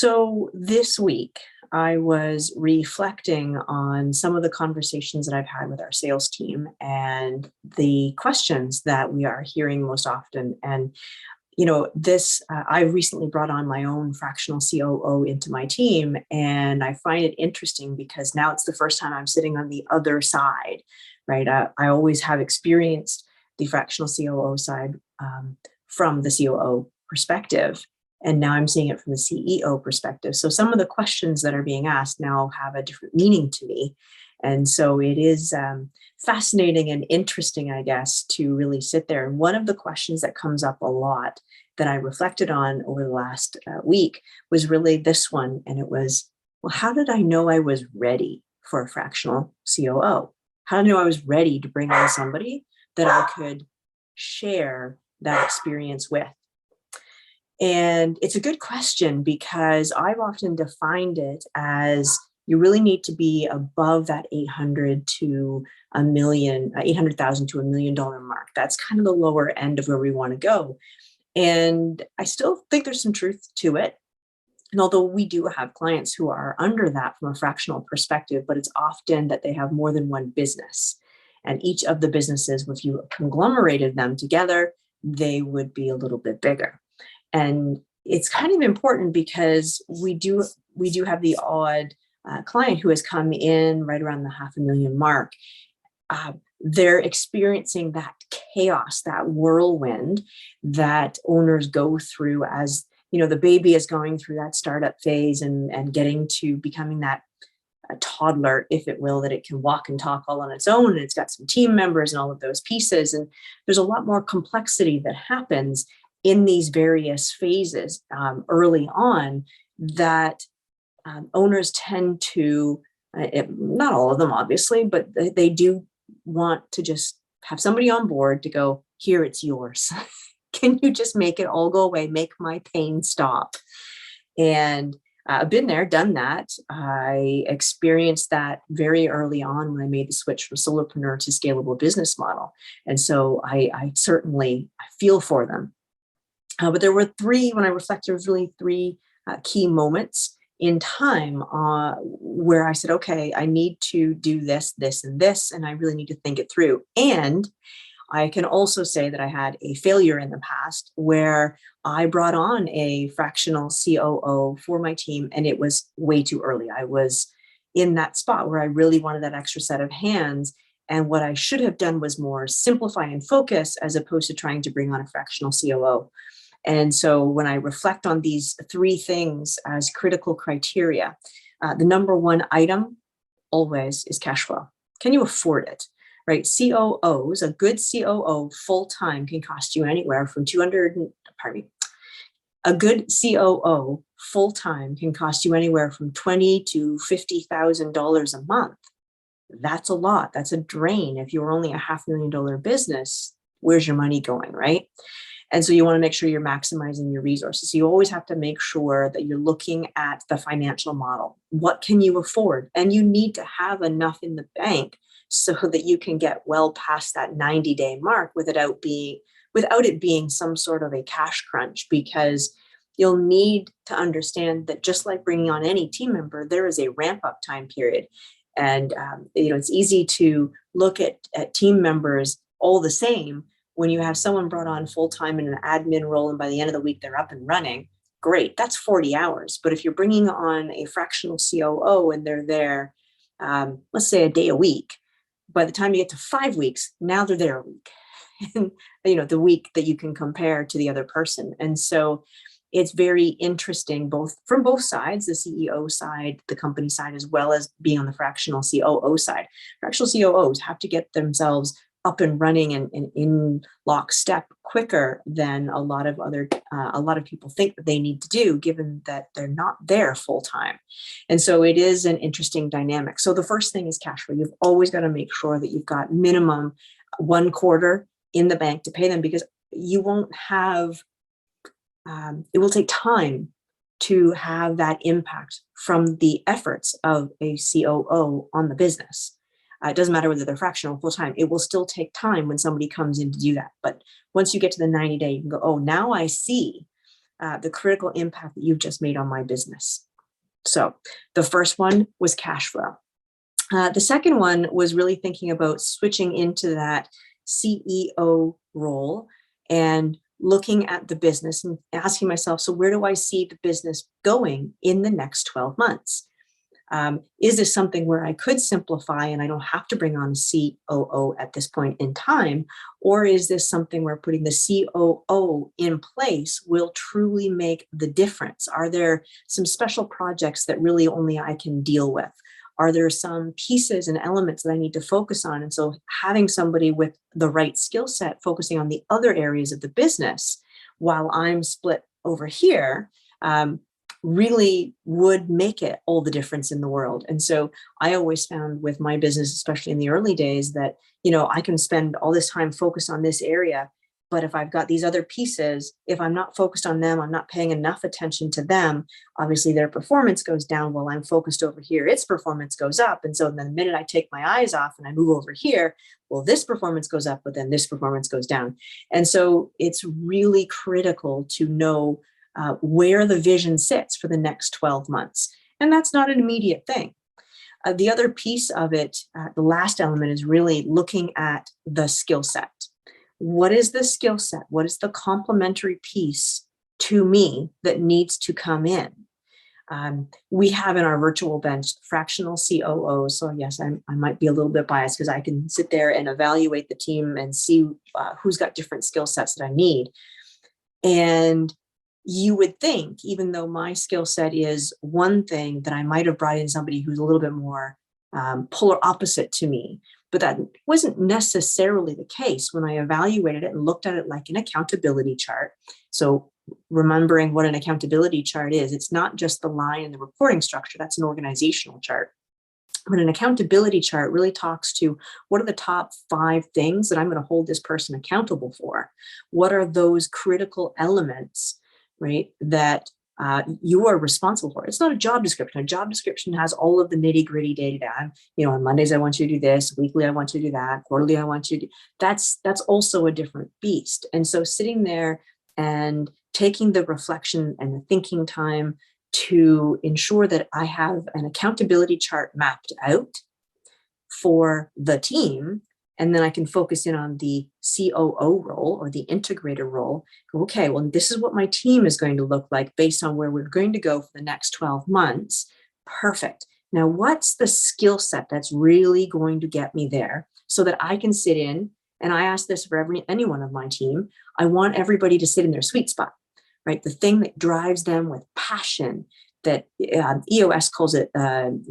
So this week, I was reflecting on some of the conversations that I've had with our sales team and the questions that we are hearing most often. And, I recently brought on my own fractional COO into my team. And I find it interesting because now it's the first time I'm sitting on the other side, right? I always have experienced the fractional COO side from the COO perspective. And now I'm seeing it from the CEO perspective. So some of the questions that are being asked now have a different meaning to me. And so it is fascinating and interesting, I guess, to really sit there. And one of the questions that comes up a lot that I reflected on over the last week was really this one. And it was, well, how did I know I was ready for a fractional COO? How did I know I was ready to bring on somebody that I could share that experience with? And it's a good question because I've often defined it as you really need to be above that 800 to a million, 800,000 to $1 million mark. That's kind of the lower end of where we want to go. And I still think there's some truth to it. And although we do have clients who are under that from a fractional perspective, but it's often that they have more than one business. And each of the businesses, if you conglomerated them together, they would be a little bit bigger. And it's kind of important because we do have the odd client who has come in right around the $500,000 mark. They're experiencing that chaos, that whirlwind that owners go through as, the baby is going through that startup phase and getting to becoming that a toddler, if it will, that it can walk and talk all on its own. And it's got some team members and all of those pieces. And there's a lot more complexity that happens in these various phases early on that owners tend to, not all of them obviously, but they do want to just have somebody on board to go, here, it's yours. Can you just make it all go away? Make my pain stop. And I've been there, done that. I experienced that very early on when I made the switch from solopreneur to scalable business model. And so I certainly feel for them. But there were when I reflected, there was really three key moments in time where I said, okay, I need to do this, this, and this, and I really need to think it through. And I can also say that I had a failure in the past where I brought on a fractional COO for my team, and it was way too early. I was in that spot where I really wanted that extra set of hands. And what I should have done was more simplify and focus as opposed to trying to bring on a fractional COO. And so when I reflect on these three things as critical criteria, the number one item always is cash flow. Can you afford it? Right? COOs, a good COO full-time can cost you anywhere from a good COO full-time can cost you anywhere from $20,000 to $50,000 a month. That's a lot. That's a drain. If you're only a $500,000 business, where's your money going, right? And so you want to make sure you're maximizing your resources. So you always have to make sure that you're looking at the financial model. What can you afford? And you need to have enough in the bank so that you can get well past that 90-day mark without it being some sort of a cash crunch, because you'll need to understand that just like bringing on any team member, there is a ramp up time period. And it's easy to look at team members all the same. When you have someone brought on full-time in an admin role and by the end of the week they're up and running, great, that's 40 hours. But if you're bringing on a fractional COO and they're there, let's say a day a week, by the time you get to 5 weeks, now they're there a week. And, the week that you can compare to the other person. And so it's very interesting, from both sides, the CEO side, the company side, as well as being on the fractional COO side. Fractional COOs have to get themselves up and running and in lockstep quicker than a lot of people think that they need to do, given that they're not there full time. And so it is an interesting dynamic. So the first thing is cash flow. You've always got to make sure that you've got minimum 1 quarter in the bank to pay them, because you won't have, it will take time to have that impact from the efforts of a COO on the business. It doesn't matter whether they're fractional or full-time. It will still take time when somebody comes in to do that. But once you get to the 90-day, you can go, oh, now I see the critical impact that you've just made on my business. So the first one was cash flow. The second one was really thinking about switching into that CEO role and looking at the business and asking myself, so where do I see the business going in the next 12 months? Is this something where I could simplify and I don't have to bring on a COO at this point in time? Or is this something where putting the COO in place will truly make the difference? Are there some special projects that really only I can deal with? Are there some pieces and elements that I need to focus on? And so having somebody with the right skill set focusing on the other areas of the business while I'm split over here, really would make it all the difference in the world. And so I always found with my business, especially in the early days, that, I can spend all this time focused on this area, but if I've got these other pieces, if I'm not focused on them, I'm not paying enough attention to them, obviously their performance goes down while I'm focused over here, its performance goes up. And so then the minute I take my eyes off and I move over here, well, this performance goes up, but then this performance goes down. And so it's really critical to know where the vision sits for the next 12 months. And that's not an immediate thing. The other piece of it, the last element, is really looking at the skill set. What is the skill set? What is the complementary piece to me that needs to come in? We have in our virtual bench fractional COOs. So yes, I might be a little bit biased because I can sit there and evaluate the team and see who's got different skill sets that I need. And you would think, even though my skill set is one thing, that I might have brought in somebody who's a little bit more polar opposite to me. But that wasn't necessarily the case when I evaluated it and looked at it like an accountability chart. So remembering what an accountability chart is, it's not just the line and the reporting structure, that's an organizational chart. But an accountability chart really talks to what are the top 5 things that I'm going to hold this person accountable for? What are those critical elements, right, that you are responsible for? It's not a job description. A job description has all of the nitty gritty data. On Mondays, I want you to do this. Weekly, I want you to do that. Quarterly, I want you to do. That's also a different beast. And so sitting there and taking the reflection and the thinking time to ensure that I have an accountability chart mapped out for the team, and then I can focus in on the COO role or the integrator role. Okay, well, this is what my team is going to look like based on where we're going to go for the next 12 months. Perfect. Now, what's the skill set that's really going to get me there so that I can sit in, and I ask this for anyone of my team, I want everybody to sit in their sweet spot, right? The thing that drives them with passion, that EOS calls it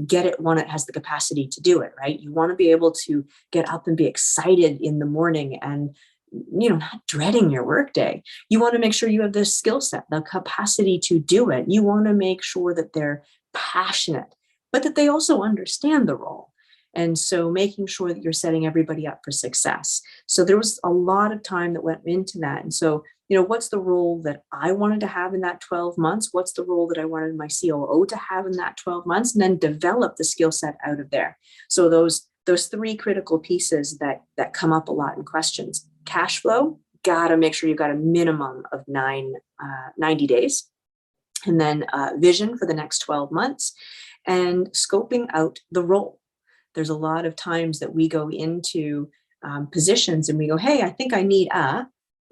get it, want it, has the capacity to do it, right? You want to be able to get up and be excited in the morning and, not dreading your workday. You want to make sure you have the skill set, the capacity to do it. You want to make sure that they're passionate, but that they also understand the role. And so making sure that you're setting everybody up for success. So there was a lot of time that went into that. And so, what's the role that I wanted to have in that 12 months? What's the role that I wanted my COO to have in that 12 months? And then develop the skill set out of there. So those 3 critical pieces that come up a lot in questions. Cash flow, got to make sure you've got a minimum of 90 days. And then vision for the next 12 months and scoping out the role. There's a lot of times that we go into positions and we go, hey, I think I need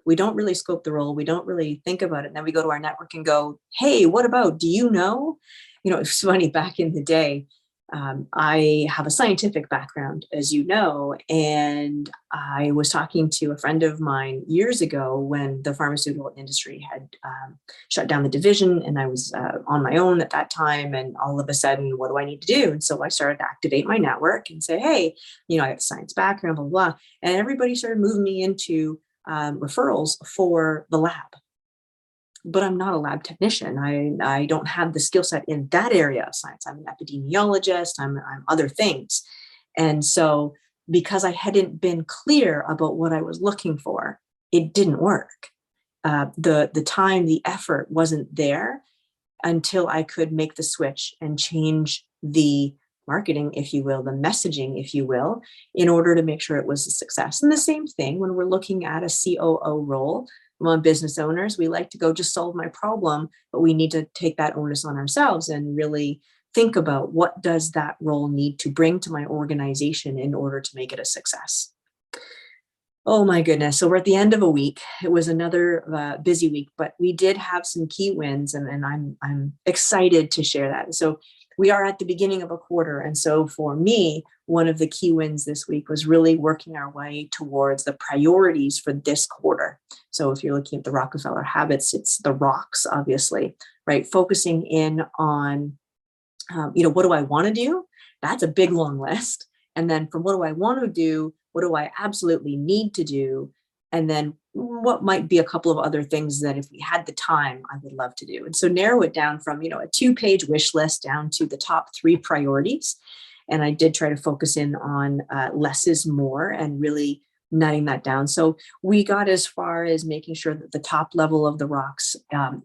we don't really scope the role. We don't really think about it. And then we go to our network and go, hey, what about, do you know? It's funny, back in the day, I have a scientific background, as you know, and I was talking to a friend of mine years ago when the pharmaceutical industry had shut down the division, and I was on my own at that time. And all of a sudden, what do I need to do? And so I started to activate my network and say, hey, I have a science background, blah, blah, blah. And everybody started moving me into referrals for the lab. But I'm not a lab technician. I don't have the skill set in that area of science. I'm an epidemiologist. I'm other things. And so because I hadn't been clear about what I was looking for, it didn't work. The time, the effort wasn't there until I could make the switch and change the marketing, if you will, the messaging, if you will, in order to make sure it was a success. And the same thing when we're looking at a COO role. Well, business owners, we like to go just solve my problem, but we need to take that onus on ourselves and really think about what does that role need to bring to my organization in order to make it a success. Oh my goodness. So we're at the end of a week. It was another busy week, but we did have some key wins, and I'm excited to share that. So we are at the beginning of a quarter. And so for me, one of the key wins this week was really working our way towards the priorities for this quarter. So if you're looking at the Rockefeller habits, it's the rocks, obviously, right? Focusing in on, what do I want to do? That's a big, long list. And then from what do I want to do? What do I absolutely need to do? And then what might be a couple of other things that if we had the time, I would love to do. And so narrow it down from, a 2-page wish list down to the top 3 priorities. And I did try to focus in on less is more and really nutting that down. So we got as far as making sure that the top level of the rocks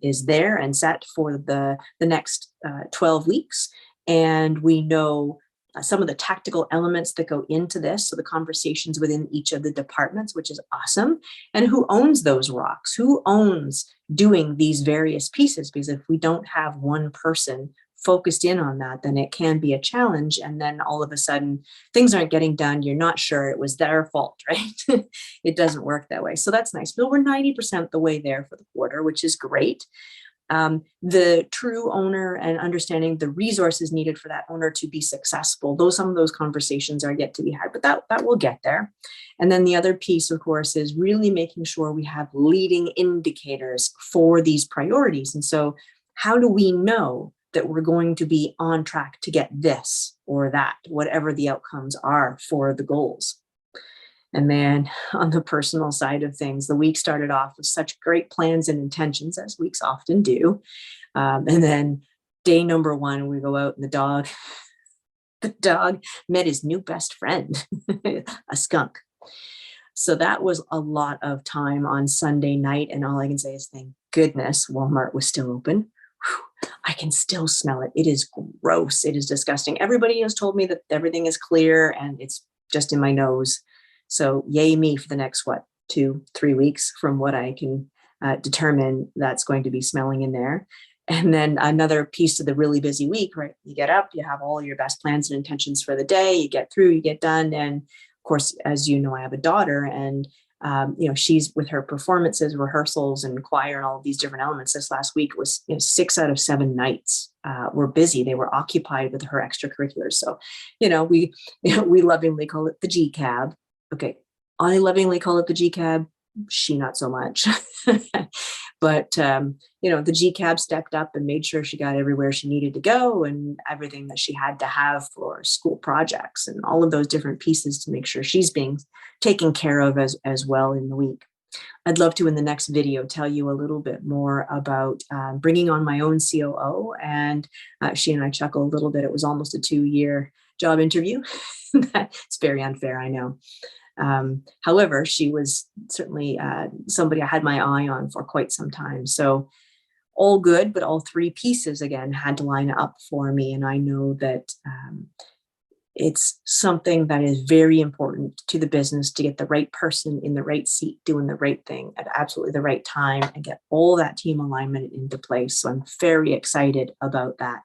is there and set for the next 12 weeks. And we know some of the tactical elements that go into this. So the conversations within each of the departments, which is awesome. And who owns those rocks? Who owns doing these various pieces? Because if we don't have one person focused in on that, then it can be a challenge. And then all of a sudden things aren't getting done. You're not sure it was their fault, right? It doesn't work that way. So that's nice. But we're 90% the way there for the quarter, which is great. The true owner and understanding the resources needed for that owner to be successful. Some of those conversations are yet to be had, but that will get there. And then the other piece, of course, is really making sure we have leading indicators for these priorities. And so how do we know that we're going to be on track to get this or that, whatever the outcomes are for the goals? And then on the personal side of things, the week started off with such great plans and intentions, as weeks often do. And then day number 1, we go out and the dog met his new best friend, a skunk. So that was a lot of time on Sunday night. And all I can say is, thank goodness Walmart was still open. Whew, I can still smell it. It is gross. It is disgusting. Everybody has told me that everything is clear and it's just in my nose. So yay me for the next, 2-3 weeks from what I can determine that's going to be smelling in there. And then another piece of the really busy week, right? You get up, you have all your best plans and intentions for the day, you get through, you get done. And of course, as you know, I have a daughter and, she's with her performances, rehearsals and choir and all of these different elements. This last week was 6 out of 7 nights were busy. They were occupied with her extracurriculars. So, we lovingly call it the GCAB. Okay, I lovingly call it the GCAB. She not so much. But, the GCAB stepped up and made sure she got everywhere she needed to go and everything that she had to have for school projects and all of those different pieces to make sure she's being taken care of as well in the week. I'd love to, in the next video, tell you a little bit more about bringing on my own COO. And she and I chuckle a little bit. It was almost a 2-year job interview. It's very unfair, I know. However, she was certainly somebody I had my eye on for quite some time. So all good, but all 3 pieces, again, had to line up for me. And I know that it's something that is very important to the business to get the right person in the right seat, doing the right thing at absolutely the right time and get all that team alignment into place. So I'm very excited about that.